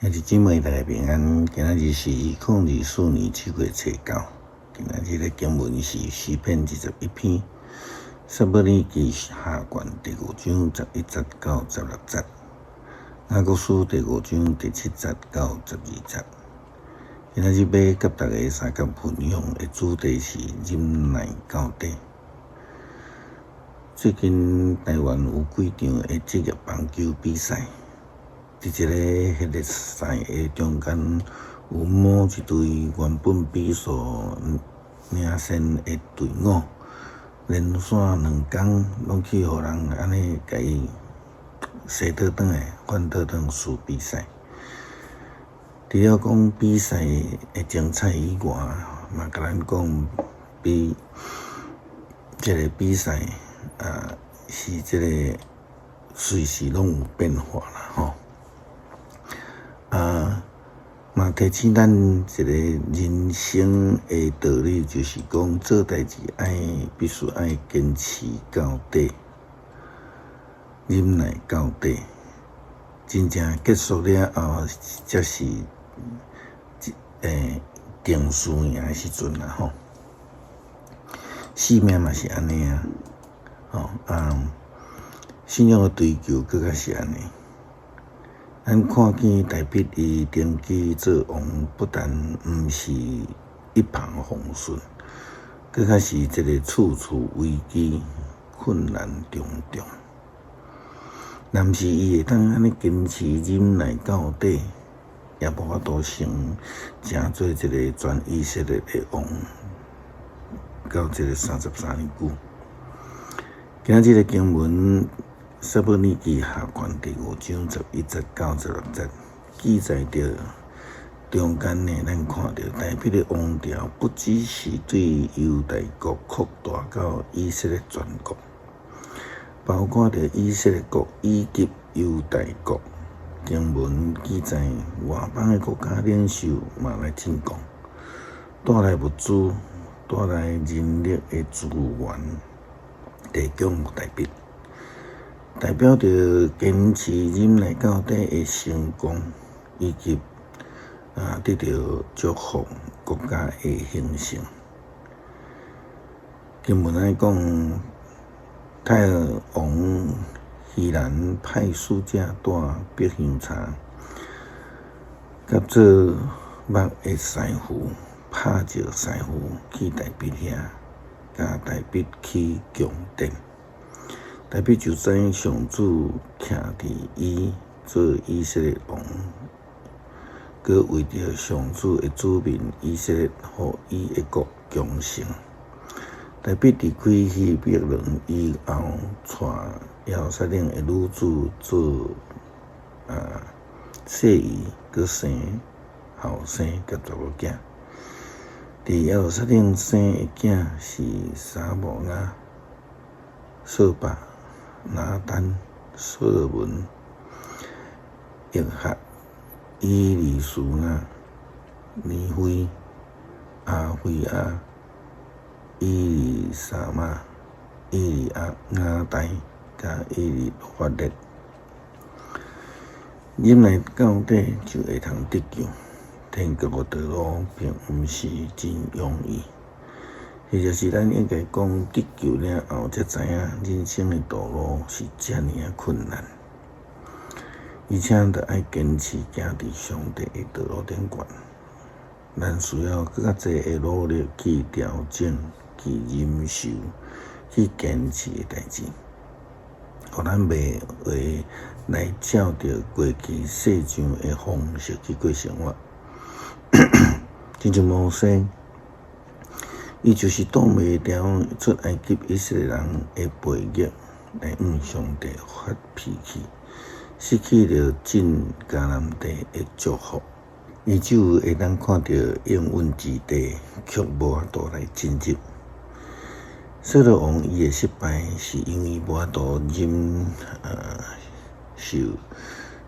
兄弟姊妹大家平安，今仔日是2024年7月初9。今仔日的经文是诗篇21篇，撒母耳记下卷第5章11节到16节，雅各书第5章第7节到12节。今仔日要甲大家三角分享的主题是忍耐到底。最近台湾有几场的职业棒球比赛。伫一个迄个赛的中间，有某一队原本比数领先的队伍，连续2天拢去互人安尼甲伊洗倒转来，换倒转输比赛。除了讲比赛的精彩以外，嘛甲咱讲比这个比赛是这个随时拢有变化啦吼。嘛提醒咱一个人生的道理，就是讲做代志必须爱坚持到底，忍耐到底，真正结束了后，才是定输赢的时阵啦吼。生命嘛是安尼信仰的追求更较是安尼。咱看见大卫伊登基做王，不但毋是一帆风顺，更较是一个处处危机、困难重重。但是伊会当安尼坚持忍耐到底，也无法度成做一个全以色列的王，到这个33年久。今仔日的经文。撒母耳记下卷第5章11节到16节，记载着中间呢，咱看到大卫的王朝不只是对犹大国扩大到以色列全国，包括着以色列国以及犹大国。经文记载外邦的国家领袖嘛来进贡，带来物资，带来人力的资源，提供大卫。代表着坚持忍耐到底的成功，以及得到祝福国家的兴盛。经文来讲，太尔王希兰派使者带百香茶，甲做目的师傅拍照师傅去大卫遐，甲大卫去宫殿。大卫就知上主徛伫伊做以色列王，佮为着上主的子民以色列，互伊的国强盛。大卫离开希伯伦以后，带耶路撒冷的女子做细姨，佮生后生甲查某囝。伫耶路撒冷生的囝是撒摩亚、扫把、拿单、所罗门、约哈、以利苏亚、尼菲、阿菲亚、以利沙玛、以利亚代、甲以利法列。忍耐到底就会通得救。天国的道路并毋是真容易。也就是咱应该讲得救了后，才知影人生的道路是遮尔困难，而且着爱坚持行伫上帝的道路顶悬。咱需要更较侪的努力去调整、去忍受、去坚持的代志，互咱袂会来照着过去世上的方式去过生活。亲像摩西。伊就是挡袂牢出埃及以色列人的背逆，来向上帝发脾气，失去了进迦南地的祝福。伊只有会当看到应允之地，却无法度来进入。扫罗王伊的失败，是因为无法度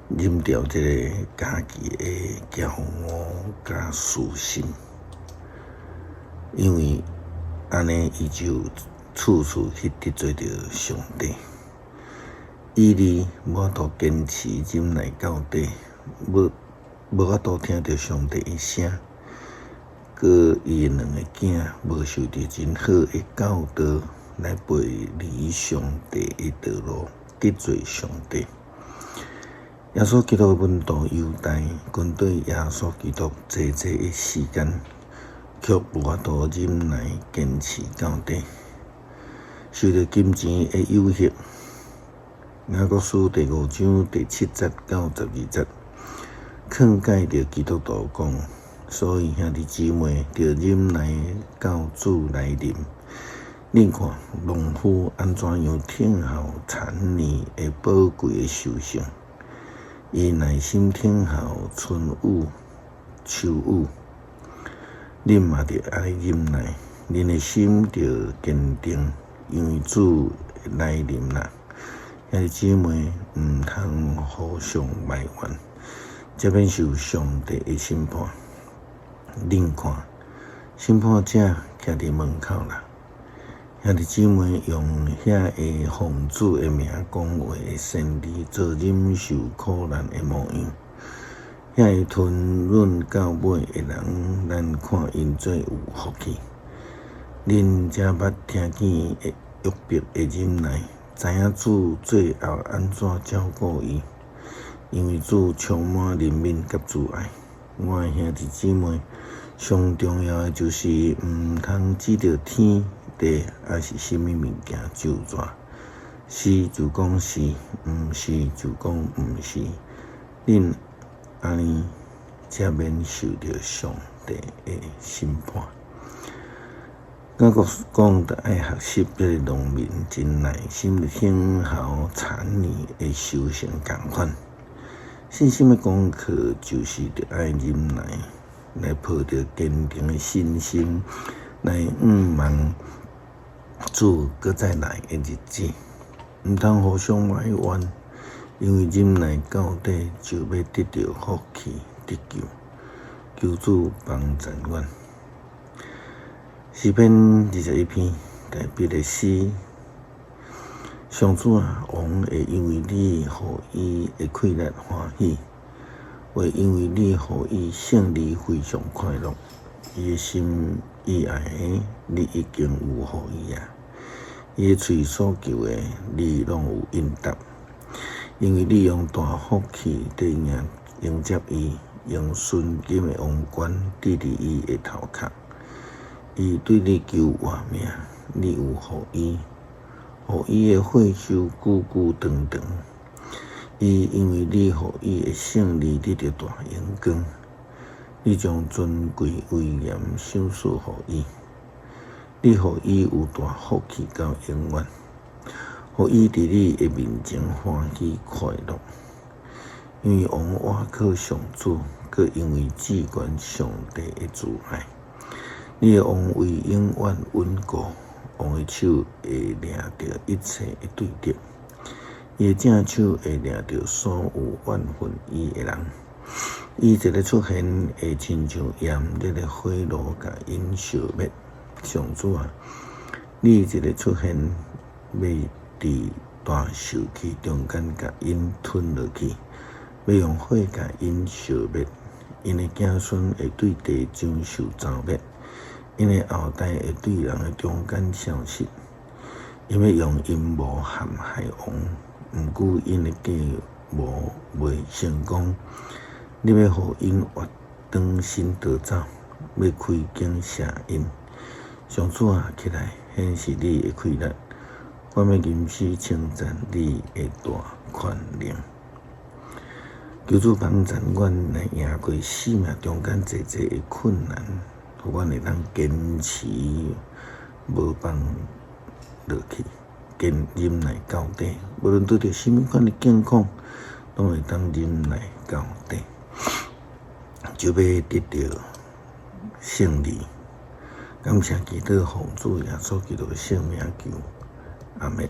忍掉这个家己的骄傲甲私心。因为安尼，伊就处处去得罪着上帝。伊无法度坚持忍耐到底，无法度听到上帝的声，佮伊两个囝无受到真好的教导来背离上帝的道路，得罪上帝。耶稣基督问道犹大跟对耶稣基督济的时间，却无法度忍耐坚持到底，受到金钱的诱惑。雅各书第5章第7节到12节，劝诫着基督徒讲：所以兄弟姊妹，着忍耐到主来临。你看农夫安怎样听候产年的宝贵的收成？伊耐心听候春雨、秋雨，恁嘛着爱忍耐，恁的心着坚定，因为主来临啦。兄弟姊妹，毋通互相埋怨，才免受上帝的审判。恁看，审判者徛伫门口啦。兄弟姊妹，用遐个奉主的名讲话的先知，做忍受苦难的模样。遐个吞忍到尾的人，咱看因做有福气。恁才捌听见约伯的忍耐，知影主最后安怎照顾伊，因为主充满怜悯甲慈爱。我的兄弟姊妹，上重要的就是毋通指着天地，还是什么物件咒詛，是就讲是，毋是就讲毋是。恁安尼才免受到上帝的审判。雅各讲，着爱学习这个农民真耐心听候产年的收成共款。信心的功课就是着爱忍耐，来抱着坚定的信心，来望主搁再来的日子。毋通互相埋怨，因为忍耐到底就要得到福气得救。求主帮助阮。诗篇21篇第8个诗：上主啊，王会因为你互伊的快乐欢喜，会因为你互伊胜利非常快乐。伊的心意爱的，你已经有互伊啊。伊的嘴所求的，你拢有应答。因为你用大福气对迎接伊，用纯金的王冠戴伫伊的头壳。伊对你求活命，你有互伊，互伊的血手久久长长。伊因为你互伊的胜利得到大荣光，你将尊贵威严赏赐互伊，你互伊有大福气到永远，互伊伫你的面前欢喜快乐。因为王倚靠上主，佮因为至关上帝的慈爱。你的王位永远稳固，王的手会抓着一切的对敌，伊的正手会抓着所有怨恨伊的人。伊一个出现会亲像炎热的火炉，甲因烧灭。上主啊，你一个出现要伫大受气中间甲因吞落去，要用火甲因烧灭。因的子孙会对地上受糟灭。因的后代会对人的中间消失，因要用阴谋陷害王，毋过因的计谋未成功。你要互因活当身逃走，要开弓射因。上主啊，起来显示你的快乐，我要吟诗称赞你的大权能。求主帮助阮来赢过生命中间济济的困难。阮会当坚持，无放落去，忍耐到底。无论拄着什么款的境况，拢会当忍耐到底，就要得到胜利。感谢基督奉主耶稣基督的圣名求，阿门。